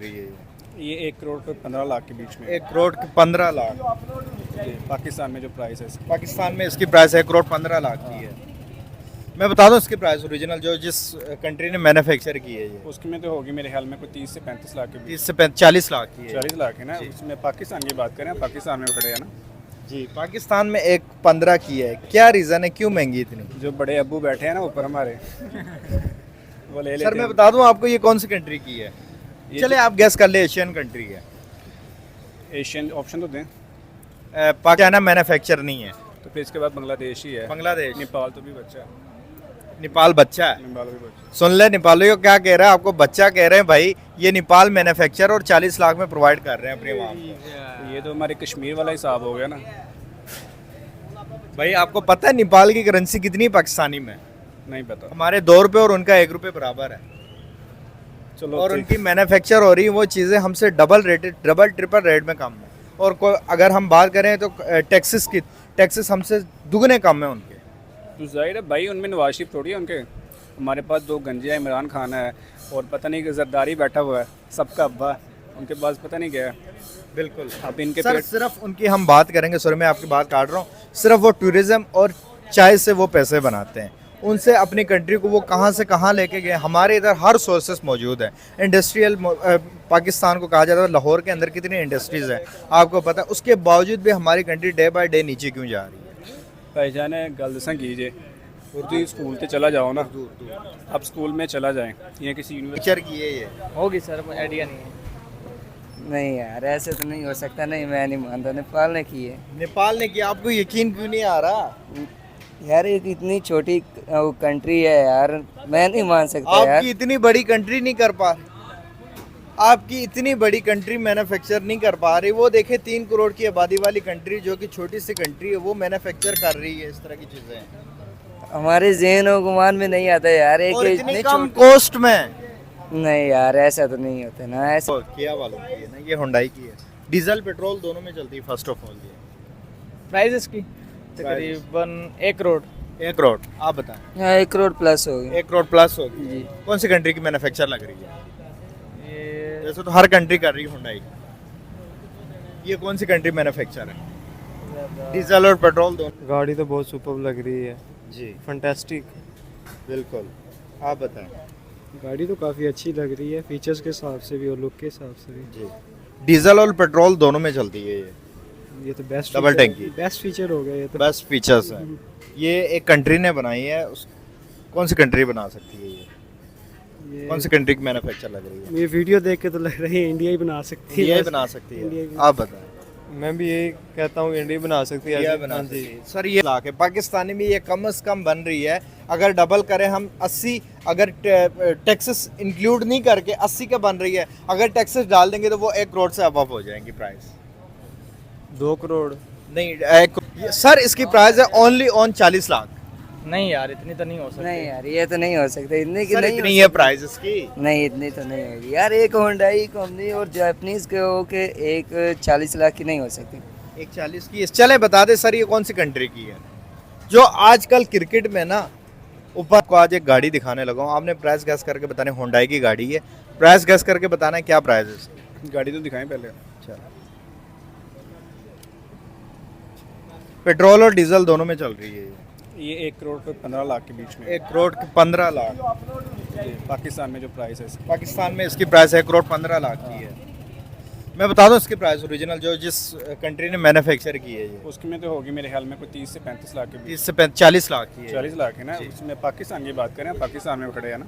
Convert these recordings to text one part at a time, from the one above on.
ये 1 करोड़ पे 15 लाख के बीच में 1 करोड़ 15 लाख। जी, पाकिस्तान में जो प्राइस है इसकी। पाकिस्तान में इसकी प्राइस 1 करोड़ 15 लाख की है। मैं बता दूं इसकी प्राइस ओरिजिनल जो जिस कंट्री ने मैन्युफैक्चर की है ये उसकी में तो होगी मेरे ख्याल में कोई 30 से 35 लाख के बीच। 30 से 40 लाख की है। 40 लाख है ना। उसमें पाकिस्तान की बात करें, पाकिस्तान में खड़े हैं ना जी, पाकिस्तान में 1 15 की है। क्या रीज़न है, क्यों महंगी इतनी? जो बड़े अब्बू बैठे हैं ना ऊपर हमारे वो ले लेते सर मैं हैं। बता दूं आपको ये कौन सी कंट्री की है। ये चले आप गैस कर ले, एशियन कंट्री है। एशियन ऑप्शन तो दें, पाकिस्तान मैन्युफैक्चर नहीं है। तो फिर इसके बाद बांग्लादेश ही है। बांग्लादेश, नेपाल तो भी बच्चा है। नेपाल बच्चा है। नेपाल भी बच्चा सुन ले, नेपालियों क्या कह रहा है, आपको बच्चा कह रहे हैं भाई। ये नेपाल मैन्युफैक्चर और 40 लाख में प्रोवाइड कर रहे हैं अपने वहाँ को। है। ये तो हमारे कश्मीर वाला हिसाब हो गया ना। भाई आपको पता है नेपाल की करेंसी कितनी है पाकिस्तानी में? नहीं पता, हमारे 2 रुपये और उनका 1 रुपये बराबर है। चलो और ठीक। उनकी मैन्युफैक्चर हो रही है वो चीज़ें हमसे डबल ट्रिपल रेट में कम है। और अगर हम बात करें तो टैक्सेस हमसे दुगने कम है उनके। तो जाहिर है भाई, उनमें नवाज शरीफ थोड़ी है उनके। हमारे पास 2 गंजे हैं, इमरान खान है और पता नहीं कि जरदारी बैठा हुआ है, सबका अब्बा। उनके पास पता नहीं क्या है। बिल्कुल। अब इनके सर पेट सिर्फ उनकी हम बात करेंगे, सॉरी मैं आपकी बात काट रहा हूँ। सिर्फ वो टूरिज्म और चाय से वो पैसे बनाते हैं। उनसे अपनी कंट्री को वो कहाँ से कहाँ लेके गए। हमारे इधर हर सोर्सेस मौजूद है। इंडस्ट्रियल पाकिस्तान को कहा जाता है। लाहौर के अंदर कितनी इंडस्ट्रीज़ है आपको पता है। उसके बावजूद भी हमारी कंट्री डे बाय डे नीचे क्यों जा रही है? पहचान है गल दसा कीजिए। उर्दू स्कूल से चला जाओ ना, अब स्कूल में चला जाए या किसी यूनिवर्सिटी पिक्चर की है ये। होगी सर, मुझे आइडिया नहीं है। नहीं यार, ऐसे तो नहीं हो सकता। नहीं, मैं नहीं मानता। नेपाल ने की है नेपाल ने किया, आपको यकीन क्यों नहीं आ रहा? यार। ये इतनी छोटी कंट्री है यार, मैं नहीं मान सकता यार। आपकी इतनी बड़ी कंट्री नहीं कर पा आपकी इतनी बड़ी कंट्री मैन्युफैक्चर नहीं कर पा रही। वो देखे 3 करोड़ की आबादी वाली कंट्री जो कि छोटी सी कंट्री है, वो मैन्युफैक्चर कर रही है इस तरह की चीजें। हमारे ज़हन और गुमान में नहीं आता यार। एक और इतनी इतनी कम छोटी- कॉस्ट में। नहीं यार, ऐसा तो नहीं होता ना। ऐसा किया वालों की है ना, ये हुंडई की है। डीजल पेट्रोल दोनों में चलती है। फर्स्ट ऑफ ऑल ये प्राइस इसकी तकरीबन 1 करोड़। 1 करोड़। आप बताएं। हाँ, 1 करोड़ प्लस होगी 1 करोड़ प्लस होगी। जी। कौन सी कंट्री की मैन्युफैक्चर लग रही है? ये जैसे तो हर कंट्री कर रही है हुंडई। ये कौन सी कंट्री मैन्युफैक्चर है? डीजल और पेट्रोल दोनों। गाड़ी तो बहुत सुपर लग रही है, जी फंटेस्टिक। बिल्कुल। आप बताएं। गाड़ी तो काफ़ी अच्छी लग रही है, फीचर्स के हिसाब से भी और लुक के हिसाब से भी। जी, डीजल और पेट्रोल दोनों में चलती है ये। ये तो बेस्ट डबल टैंकी। बेस्ट फीचर हो गया ये तो। बेस्ट फीचर्स हैं। ये एक कंट्री ने बनाई है। कौन सी कंट्री बना सकती है ये? कौन सी कंट्री की मैन्युफैक्चर लग रही है? ये वीडियो देख के तो लग रही है इंडिया ही बना सकती है। ये बस। बना सकती इंडिया है। ही- आप बताएं। मैं भी यही कहता हूँ, इंडिया बना सकती है। ये हाँ बना जी। सकती है। सर ये लाख है पाकिस्तानी में, ये कम से कम बन रही है। अगर डबल करें हम 80, अगर टैक्सेस इंक्लूड नहीं करके 80 का बन रही है। अगर टैक्सेस डाल देंगे तो वो 1 करोड़ से अबव हो जाएंगी प्राइस। 2 करोड़। नहीं सर, इसकी प्राइस है ओनली ऑन 40 लाख। नहीं यार, इतनी तो नहीं हो सकती। नहीं यार, ये तो नहीं हो सकता। इतनी की सर नहीं इतनी हो है प्राइस इसकी। सकती। नहीं, इतनी तो नहीं होगी यार। एक होंडाई कंपनी और जापानीज के हो के एक 40 लाख की नहीं हो सकती। 140 की। चले बता दे सर, ये कौन सी कंट्री की है जो आजकल क्रिकेट में ना ऊपर को। आज एक गाड़ी दिखाने लगा हूँ, आपने प्राइस गैस करके बताने। होंडाई की गाड़ी है, प्राइस गैस करके बताना है क्या प्राइस है इसकी। गाड़ी तो दिखाएं पहले। पेट्रोल और डीजल दोनों में चल रही है ये 1 करोड़ पे 15 लाख के बीच में 1 करोड़ 15 लाख। जी, पाकिस्तान में जो प्राइस है इसकी। पाकिस्तान में इसकी प्राइस 1 करोड़ 15 लाख की है। मैं बता दूं इसकी प्राइस ओरिजिनल जो जिस कंट्री ने मैन्युफैक्चर की है ये उसकी में तो होगी मेरे ख्याल में कोई 30 से 35 लाख के बीच। 30 से 40 लाख की है। 40 लाख है ना। उसमें पाकिस्तान की बात करें, पाकिस्तान में खड़े हैं ना।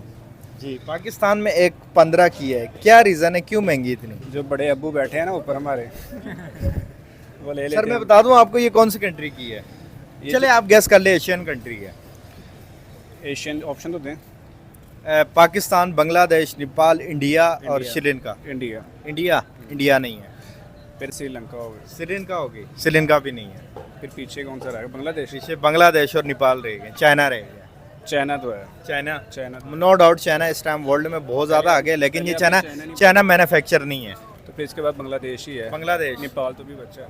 जी, पाकिस्तान में 1 15 की है। क्या रीज़न है, क्यों महंगी इतनी? जो बड़े अब्बू बैठे हैं ना ऊपर हमारे वो ले लेते सर मैं हैं। बता दूं आपको ये कौन सी कंट्री की है। ये चले आप गैस कर ले, एशियन कंट्री है। एशियन ऑप्शन तो दें, पाकिस्तान, बांग्लादेश, नेपाल, इंडिया और इंडिया। श्रीलंका। इंडिया, इंडिया नहीं है। फिर श्रीलंका हो गई, श्रीलंका होगी, श्रीलंका भी नहीं है। फिर पीछे कौन सा रहेगा? बांग्लादेश, पीछे बांग्लादेश और नेपाल रह गए। चाइना रह गया। चाइना तो है। China China no doubt, China इस टाइम वर्ल्ड में बहुत ज़्यादा आगे है, लेकिन ये चाइना मैन्युफैक्चर नहीं है। तो फिर इसके बाद बांग्लादेश ही है। बांग्लादेश, नेपाल तो भी बच्चा है।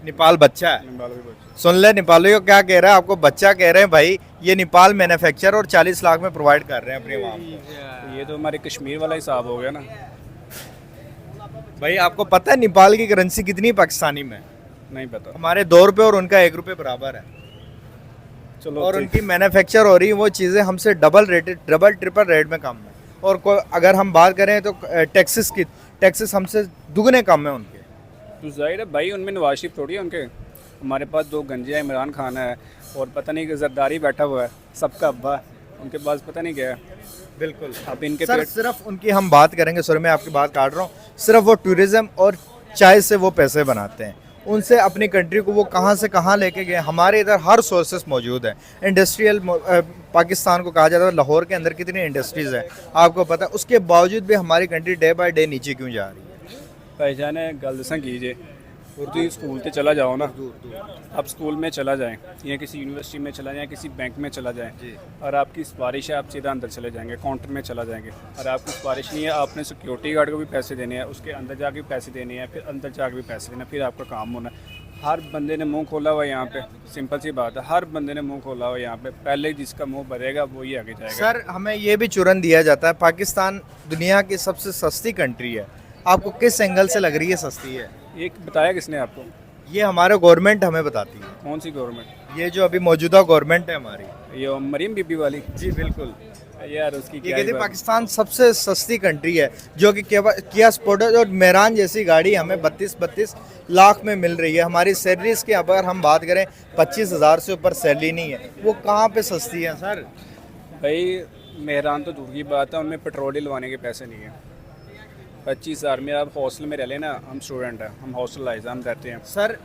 नेपाल बच्चा है। नेपाल भी बच्चा सुन ले, नेपालियों क्या कह रहा है, आपको बच्चा कह रहे हैं भाई। ये नेपाल मैन्युफैक्चर और 40 लाख में प्रोवाइड कर रहे हैं अपने वहाँ पे। है। ये तो हमारे कश्मीर वाला हिसाब हो गया ना। भाई आपको पता है नेपाल की करेंसी कितनी है पाकिस्तानी में? नहीं पता। हमारे 2 रुपये और उनका 1 रुपये बराबर है। चलो और ठीक। उनकी मैन्युफैक्चर हो रही है वो चीज़ें हमसे डबल ट्रिपल रेट में कम है। और अगर हम बात करें तो टैक्सेस हमसे दुगने कम है उनके। तो जाहिर है भाई उनमें नवाज शरीफ थोड़ी है उनके। हमारे पास 2 गंजे हैं, इमरान खान है और पता नहीं कि जरदारी बैठा हुआ है, सबका अब्बा। उनके पास पता नहीं क्या है। बिल्कुल। अब इनके सर पेट सिर्फ उनकी हम बात करेंगे, सॉरी मैं आपकी बात काट रहा हूँ, सिर्फ वो टूरिज्म और चाय से वो पैसे बनाते हैं। उनसे अपनी कंट्री को वो कहाँ से कहाँ लेके गए। हमारे इधर हर सोर्सेस मौजूद है। इंडस्ट्रियल पाकिस्तान को कहा जाता है, लाहौर के अंदर कितनी इंडस्ट्रीज़ है आपको पता है। उसके बावजूद भी हमारी कंट्री डे बाय डे नीचे क्यों जा रही है? पहचान है गल दसा कीजिए। उर्दू स्कूल से चला जाओ ना, आप स्कूल में चला जाएं या किसी यूनिवर्सिटी में चला जाएं, किसी बैंक में चला जाएं और आपकी सिफारिश है, आप सीधा अंदर चले जाएंगे, काउंटर में चला जाएंगे। और आपकी सिफारिश नहीं है, आपने सिक्योरिटी गार्ड को भी पैसे देने हैं, उसके अंदर जाके भी पैसे देने हैं, फिर अंदर जाके भी पैसे देना, फिर आपका काम होना है। हर बंदे ने मुंह खोला हुआ है यहाँ पे, सिंपल सी बात है, हर बंदे ने मुंह खोला हुआ है यहाँ पे। पहले जिसका मुंह भरेगा वो ही आगे जाएगा। सर हमें ये भी चुरन दिया जाता है, पाकिस्तान दुनिया की सबसे सस्ती कंट्री है। आपको किस एंगल से लग रही है सस्ती है? एक बताया किसने आपको? ये हमारे गवर्नमेंट हमें बताती है। कौन सी गवर्नमेंट? ये जो अभी मौजूदा गवर्नमेंट है हमारी। ये मरीम बीबी वाली? जी बिल्कुल। यार उसकी ये क्या कहती ही है बात। पाकिस्तान सबसे सस्ती कंट्री है, जो कि किया स्पोर्टेज और मेरान जैसी गाड़ी हमें 32 लाख में मिल रही है। हमारी सैलरीज की अगर हम बात करें 25,000 से ऊपर सैलरी नहीं है। वो कहाँ पे सस्ती है सर? भाई मेहरान तो दूर की बात है, उनमें पेट्रोल डलवाने के पैसे नहीं है। 25,000 में आप हॉस्टल में रह लेना, हम स्टूडेंट हैं, हम हॉस्टलाइज हम रहते हैं। सर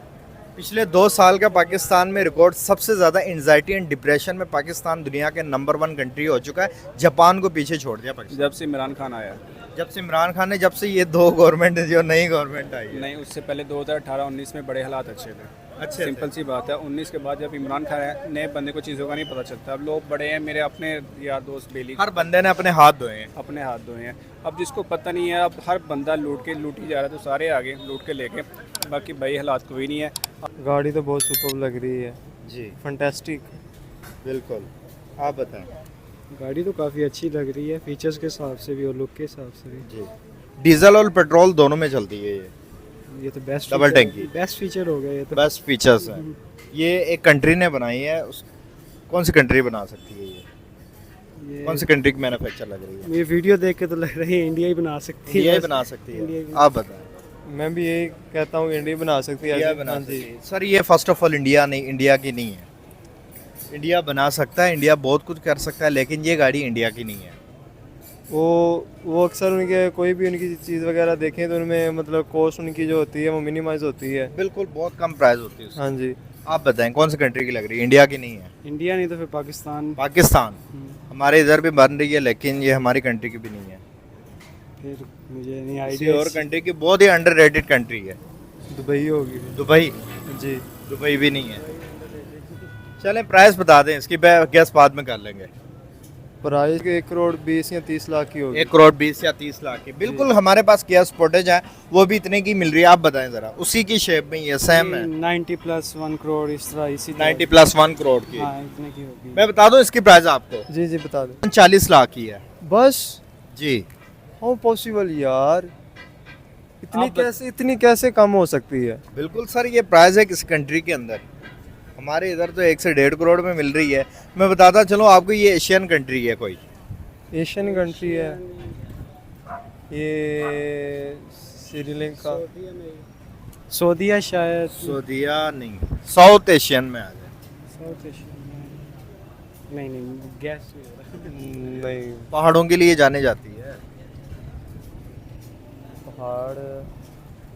पिछले 2 साल का पाकिस्तान में रिकॉर्ड, सबसे ज़्यादा एंजाइटी एंड डिप्रेशन में पाकिस्तान दुनिया के नंबर 1 कंट्री हो चुका है। जापान को पीछे छोड़ दिया पाकिस्तान। जब से इमरान खान आया। जब से इमरान खान ने, जब से ये 2 गवर्नमेंट जो नई गवर्नमेंट आई है। नहीं, उससे पहले 2018-19 में बड़े हालात अच्छे थे। अच्छे सिंपल सी बात है। 19 के बाद जब इमरान खान है, नए बंदे को चीज़ों का नहीं पता चलता। अब लोग बड़े हैं, मेरे अपने यार दोस्त बेली हर बंदे ने अपने हाथ धोए हैं। अपने हाथ धोए हैं। अब जिसको पता नहीं है, अब हर बंदा लूटी जा रहा है, तो सारे आगे लूट के लेके। बाकी भाई हालात कोई नहीं है। गाड़ी तो बहुत सुपर लग रही है जी फंटेस्टिक। बिल्कुल। आप बताएं। गाड़ी तो काफ़ी अच्छी लग रही है, फीचर्स के हिसाब से भी और लुक के हिसाब से भी। जी डीजल और पेट्रोल दोनों में चलती है ये तो बेस्ट डबल टंकी। बेस्ट फीचर हो गया ये तो। बेस्ट फीचर्स हैं। ये एक कंट्री ने बनाई है। कौन सी कंट्री बना सकती है ये? कौन सी कंट्री की मैन्युफैक्चर लग रही है? ये वीडियो देख के तो लग रही है इंडिया ही बना सकती है। इंडिया ही बना सकती इंडिया है। ही। आप बताएं। मैं भी यही कहता हूँ इंडिया बना सकती है। इंडिया बना सकती है। सर ये फर्स्ट ऑफ ऑल इंडिया की नहीं है। इंडिया बना सकता है, इंडिया बहुत कुछ कर सकता है, लेकिन ये गाड़ी इंडिया की नहीं है। वो अक्सर उनके कोई भी उनकी चीज़ वगैरह देखें तो उनमें मतलब कॉस्ट उनकी जो होती है वो मिनिमाइज होती है। बिल्कुल, बहुत कम प्राइस होती है उसकी। हाँ जी। आप बताएं कौन सी कंट्री की लग रही है? इंडिया की नहीं है। इंडिया नहीं तो फिर पाकिस्तान। पाकिस्तान हमारे इधर भी बन रही है, लेकिन ये हमारी कंट्री की भी नहीं है। फिर मुझे नहीं किसी आइडिया। और कंट्री की बहुत ही अंडररेटेड कंट्री है। दुबई होगी। दुबई? जी। दुबई भी नहीं है। चलें प्राइस बता दें इसकी, गैस बाद में कर लेंगे। प्राइस 1 करोड़ 20 या 30 लाख की होगी। 1 करोड़ 20 या 30 लाख की। बिल्कुल हमारे पास किया स्पोर्टेज है, वो भी इतने की मिल रही है। आप बताएं ज़रा, उसी की शेप में ये सेम है। 90 प्लस 1 करोड़ इस तरह इसी 90 प्लस 1 करोड़ की। हाँ इतने की होगी। मैं बता दूं इसकी प्राइस आपको, जी जी बता दो। 40 लाख की है बस। जी। हाउ पॉसिबल यार, इतनी कैसे कम हो सकती है? बिल्कुल सर, ये प्राइस है किस कंट्री के अंदर। हमारे इधर तो 1 से 1.5 करोड़ में मिल रही है। मैं बताता चलो आपको, ये एशियन कंट्री है कोई। एशियन कंट्री है ये, श्रीलंका, सऊदीया शायद। सऊदीया नहीं, साउथ एशियन में आ जाए। साउथ एशिया नहीं गैस नहीं। पहाड़ों के लिए जाने जाती है। पहाड़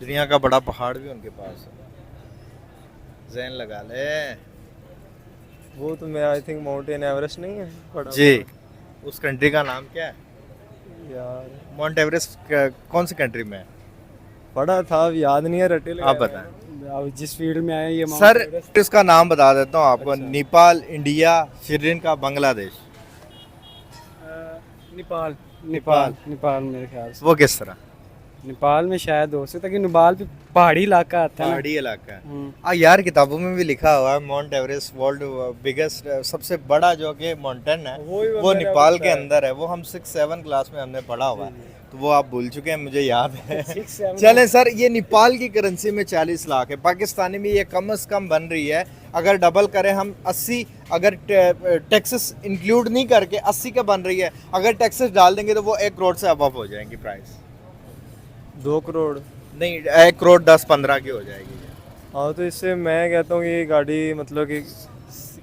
दुनिया का बड़ा पहाड़ भी उनके पास है। जैन लगा ले। वो तो मैं आई थिंक माउंटेन एवरेस्ट नहीं है बड़ा जी। उस कंट्री का नाम क्या है यार? माउंट एवरेस्ट कौन सी कंट्री में है? पढ़ा था, अब याद नहीं है रटे आप बताएं। अब जिस फील्ड में आए ये सर इसका नाम बता देता हूँ आपको। नेपाल, इंडिया, श्रीलंका, बांग्लादेश। नेपाल नेपाल नेपाल मेरे ख्याल से। वो किस तरह? नेपाल में शायद हो सकता है कि नेपाल भी पहाड़ी इलाका आता है ना। पहाड़ी इलाका है। यार किताबों में भी लिखा हुआ है माउंट एवरेस्ट वर्ल्ड बिगेस्ट, सबसे बड़ा जो कि माउंटेन है वो नेपाल के अंदर है। वो हम 6-7 क्लास में हमने पढ़ा हुआ है। तो वो आप भूल चुके हैं, मुझे याद है। चलें सर, ये नेपाल की करेंसी में 40 लाख है, पाकिस्तानी में ये कम से कम बन रही है, अगर डबल करें हम 80, अगर टैक्सेस इंक्लूड नहीं करके 80 का बन रही है, अगर टैक्सेस डाल देंगे तो वो 1 करोड़ से अबव हो जाएंगी प्राइस। 2 करोड़। नहीं, 1 करोड़ 10-15 की हो जाएगी। हाँ, तो इससे मैं कहता हूँ कि ये गाड़ी मतलब कि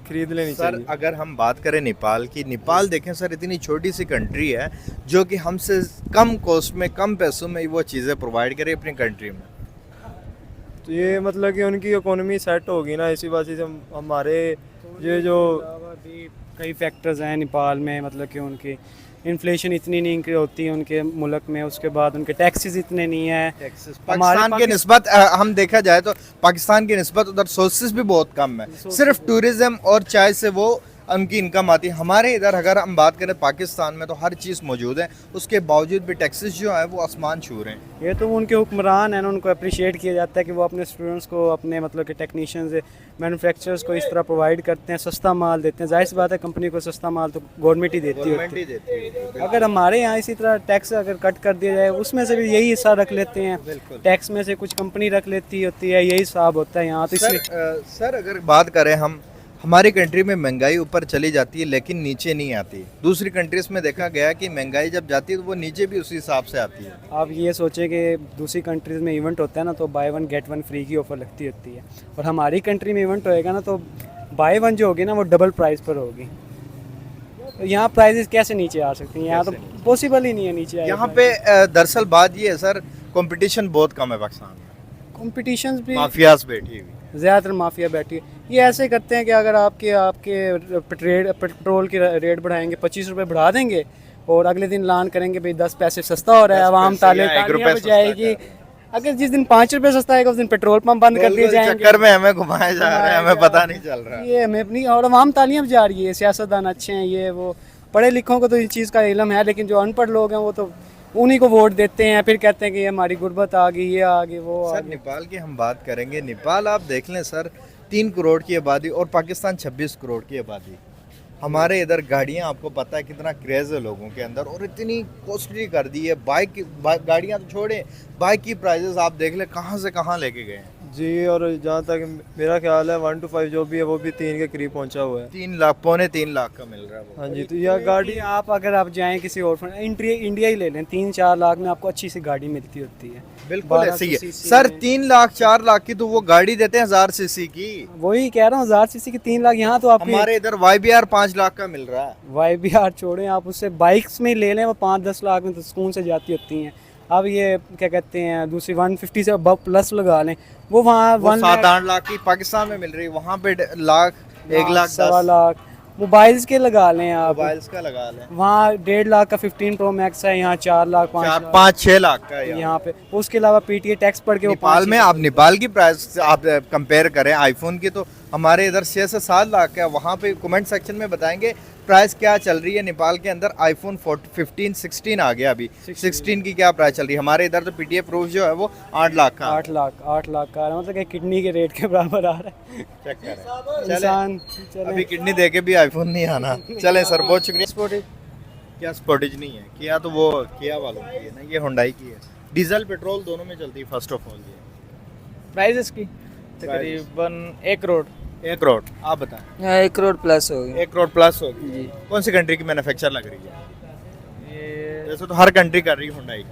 खरीद लेनी सर चाहिए। अगर हम बात करें नेपाल की, नेपाल देखें सर, इतनी छोटी सी कंट्री है जो कि हमसे कम कॉस्ट में, कम पैसों में वो चीज़ें प्रोवाइड करे अपनी कंट्री में। तो ये मतलब कि उनकी इकोनॉमी सेट होगी ना, इसी वजह से हमारे ये जो भी कई फैक्टर्स हैं नेपाल में, मतलब कि उनकी इन्फ्लेशन इतनी नहीं होती है उनके मुल्क में, उसके बाद उनके टैक्सेस इतने नहीं है। पाकिस्तान के निस्बत हम देखा जाए तो पाकिस्तान की निस्बत उधर सोर्सेज भी बहुत कम है, सिर्फ टूरिज्म और चाय से वो उनकी इनकम आती है। हमारे इधर अगर हम बात करें पाकिस्तान में तो हर चीज़ मौजूद है, उसके बावजूद भी टैक्सेस जो है वो आसमान छू रहे हैं। ये तो उनके हुक्मरान हैं ना, उनको अप्रिशिएट किया जाता है कि वो अपने स्टूडेंट्स को, अपने मतलब के टेक्नीशियंस, मैन्युफैक्चरर्स को इस तरह प्रोवाइड करते हैं, सस्ता माल देते हैं। जाहिर सी बात है, कंपनी को सस्ता माल तो गवर्नमेंट ही देती है। अगर हमारे यहाँ इसी तरह टैक्स अगर कट कर दिया जाए, उसमें से भी यही हिस्सा रख लेते हैं, टैक्स में से कुछ कंपनी रख लेती होती है, यही हिसाब होता है यहाँ। तो इसलिए सर अगर बात करें हम, हमारी कंट्री में महंगाई ऊपर चली जाती है लेकिन नीचे नहीं आती। दूसरी कंट्रीज में देखा गया कि महंगाई जब जाती है तो वो नीचे भी उसी हिसाब से आती है। आप ये सोचें कि दूसरी कंट्रीज़ में इवेंट होता है ना, तो बाय 1 गेट 1 फ्री की ऑफ़र लगती होती है, और हमारी कंट्री में इवेंट होएगा ना तो बाय 1 जो होगी ना वो डबल प्राइस पर होगी। तो यहाँ प्राइसेस कैसे नीचे आ सकती हैं? यहाँ तो पॉसिबल ही नहीं है नीचे आए। यहाँ पे दरअसल बात ये है सर, कंपटीशन बहुत कम है पाकिस्तान में, कॉम्पिटिशन भी माफियाज बैठी हुई। ज़्यादातर माफिया बैठी है। ये ऐसे करते हैं कि अगर आपके पेट्रोल की रेट बढ़ाएंगे, 25 रुपये बढ़ा देंगे, और अगले दिन ऐलान करेंगे भाई 10 पैसे सस्ता हो रहा है, आवाम तालियां बजाएगी। अगर जिस दिन 5 रुपये सस्ता आएगा उस दिन पेट्रोल पंप बंद कर दिए जाएंगे। चक्कर में हमें घुमाया जा रहा है, हमें पता नहीं चल रहा। ये हमें अपनी, और आवाम तालियां बजा रही है, सियासतदान अच्छे हैं, ये वो पढ़े लिखों को तो इस चीज़ का इल्म है, लेकिन जो अनपढ़ लोग हैं वो तो उन्हीं को वोट देते हैं, फिर कहते हैं कि ये हमारी गुर्बत आ गई, ये आ गई, वो आ सर गई। नेपाल की हम बात करेंगे, नेपाल आप देख लें सर, 3 करोड़ की आबादी और पाकिस्तान 26 करोड़ की आबादी। हमारे इधर गाड़ियाँ, आपको पता है कितना क्रेज़ है लोगों के अंदर, और इतनी कॉस्टली कर दी है। गाड़ियाँ तो छोड़ें, बाइक की प्राइजेस आप देख लें कहाँ से कहाँ लेके गए हैं जी। और जहाँ तक मेरा ख्याल है 1 to 5 जो भी है वो भी 3 के करीब पहुँचा हुआ है। 3 लाख, 2.25 लाख का मिल रहा है वो। हाँ जी, तो यह गाड़ी आप अगर आप जाएं किसी और इंडिया ही ले लें, 3-4 लाख में आपको अच्छी सी गाड़ी मिलती होती है। बिल्कुल ऐसे ही है 1200 cc सर। में। 3 लाख 4 लाख की तो वो गाड़ी देते हैं 1000 सीसी की। वही कह रहा हूँ, 1000 सीसी की 3 लाख। यहाँ तो आपकी हमारे इधर YBR 5 लाख का मिल रहा है। YBR छोड़ें, आप उससे बाइक्स में ले लें, वो 5-10 लाख में तो सुकून से जाती होती हैं। अब ये क्या कहते हैं, दूसरी 150 से अब प्लस लगा लें, वो वहाँ 7-8 लाख की पाकिस्तान में मिल रही है, वहाँ पे लाख, 1 लाख 1.25 लाख। मोबाइल्स के लगा लें आप, मोबाइल्स का लगा लें, वहाँ 1.5 लाख का 15 Pro Max है, यहाँ 4 लाख 5 लाख 5-6 लाख का है यहाँ पे। उसके अलावा PTA टैक्स पड़ के वो नेपाल 5 में। आप नेपाल की प्राइस आप कंपेयर करें आईफोन की, तो हमारे इधर 6 से 7 लाख का है। वहाँ पे कमेंट सेक्शन में बताएंगे प्राइस क्या चल रही है नेपाल के अंदर। आईफोन 15, 16 आ गया अभी, 16 की क्या प्राइस चल रही है। हमारे इधर तो PTA प्रूफ जो है वो 8 लाख का, 8 लाख का, मतलब कि किडनी के रेट के बराबर आ रहा है। चेक करें। इंसान अभी किडनी दे के भी आईफोन नहीं आना। चले सर, बहुत शुक्रिया। क्या स्पोर्टेज नहीं है, किया तो वो किया वालों की है ना, ये हुंडई की है। डीजल पेट्रोल दोनों में चलती है। फर्स्ट ऑफ ऑल ये प्राइस की तकरीबन 1 करोड़। 1 करोड़ आप बताएं। 1 करोड़ प्लस हो गई 1 करोड़ प्लस होगी। जी। कौन सी कंट्री की मैन्युफैक्चर लग रही है? ये जैसे तो हर कंट्री कर रही है हुंडई,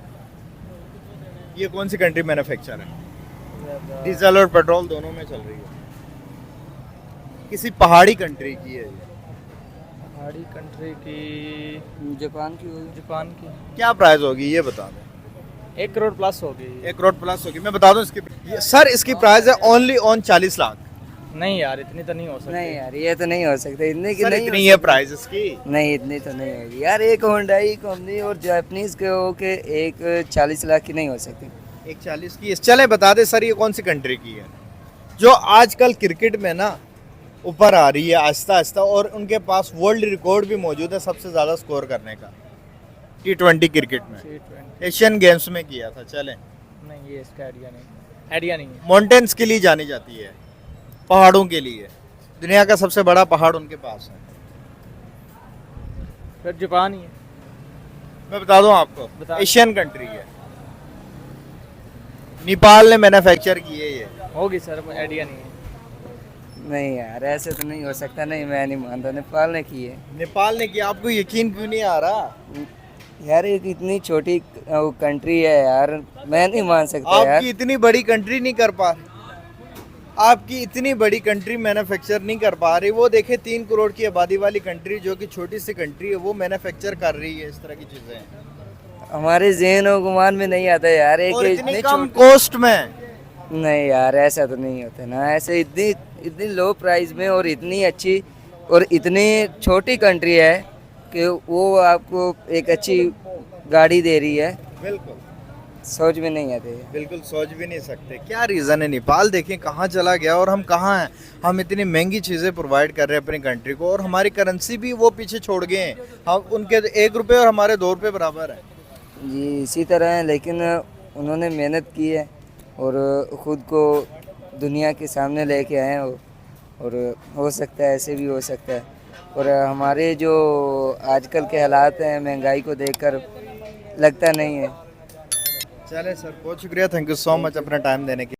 ये कौन सी कंट्री मैन्युफैक्चर है? डीजल और पेट्रोल दोनों में चल रही है। किसी पहाड़ी कंट्री की है ये। पहाड़ी कंट्री की, जापान की होगी। जापान की। क्या प्राइस होगी ये बता दें। 1 करोड़ प्लस होगी। 1 करोड़ प्लस होगी। मैं बता दूं इसकी सर, इसकी प्राइस है ओनली ऑन 40 लाख। नहीं यार, इतनी तो नहीं हो सकती। नहीं यार, ये तो नहीं हो सकता, इतने की सर नहीं इतनी हो है प्राइस इसकी। सकती। नहीं, इतनी तो नहीं होगी यार। एक होंडाई कंपनी और जापानीज के हो के एक 40 लाख की नहीं हो सकती। 140 की। चले बता दे सर, ये कौन सी कंट्री की है जो आजकल क्रिकेट में ना ऊपर आ रही है आहिस्ता आहिस्ता, और उनके पास वर्ल्ड रिकॉर्ड भी मौजूद है सबसे ज़्यादा स्कोर करने का T20 क्रिकेट में। T20 एशियन गेम्स में किया था। चलें, नहीं, ये इसका आइडिया नहीं है। माउंटेन्स के लिए जानी जाती है, पहाड़ों के लिए। दुनिया का सबसे बड़ा पहाड़ उनके पास है। फिर जापान ही है। मैं बता दूं आपको, बता। एशियन कंट्री है, नेपाल ने मैन्युफैक्चर की है ये। होगी सर, आइडिया नहीं है। नहीं यार ऐसे तो नहीं हो सकता, नहीं मैं नहीं मानता, नेपाल ने की है। नेपाल ने किया, आपको यकीन क्यों नहीं आ रहा? यार एक इतनी छोटी कंट्री है यार, मैं नहीं मान सकता यार। आपकी इतनी बड़ी कंट्री नहीं कर पा रही, आपकी इतनी बड़ी कंट्री मैन्युफैक्चर नहीं कर पा रही। वो देखे 3 करोड़ की आबादी वाली कंट्री जो कि छोटी सी कंट्री है, वो मैन्युफैक्चर कर रही है इस तरह की चीजें, हमारे ज़हन और गुमान में नहीं आता यार। एक और इतनी इतनी कम छोटी- कॉस्ट में। नहीं यार ऐसा तो नहीं होता ना, ऐसे इतनी इतनी लो प्राइस में और इतनी अच्छी और इतनी छोटी कंट्री है कि वो आपको एक अच्छी गाड़ी दे रही है, बिल्कुल सोच में नहीं आते। बिल्कुल सोच भी नहीं सकते क्या रीज़न है। नेपाल देखें कहाँ चला गया और हम कहाँ हैं। हम इतनी महंगी चीज़ें प्रोवाइड कर रहे हैं अपनी कंट्री को, और हमारी करेंसी भी वो पीछे छोड़ गए हैं। हम उनके 1 रुपये और हमारे 2 रुपये बराबर है। जी इसी तरह है, लेकिन उन्होंने मेहनत की है और ख़ुद को दुनिया के सामने लेके आए हैं और हो सकता है ऐसे भी हो सकता है। और हमारे जो आजकल के हालात हैं महंगाई को देखकर लगता नहीं है। चले सर, बहुत शुक्रिया, थैंक यू सो मच अपना टाइम देने के लिए।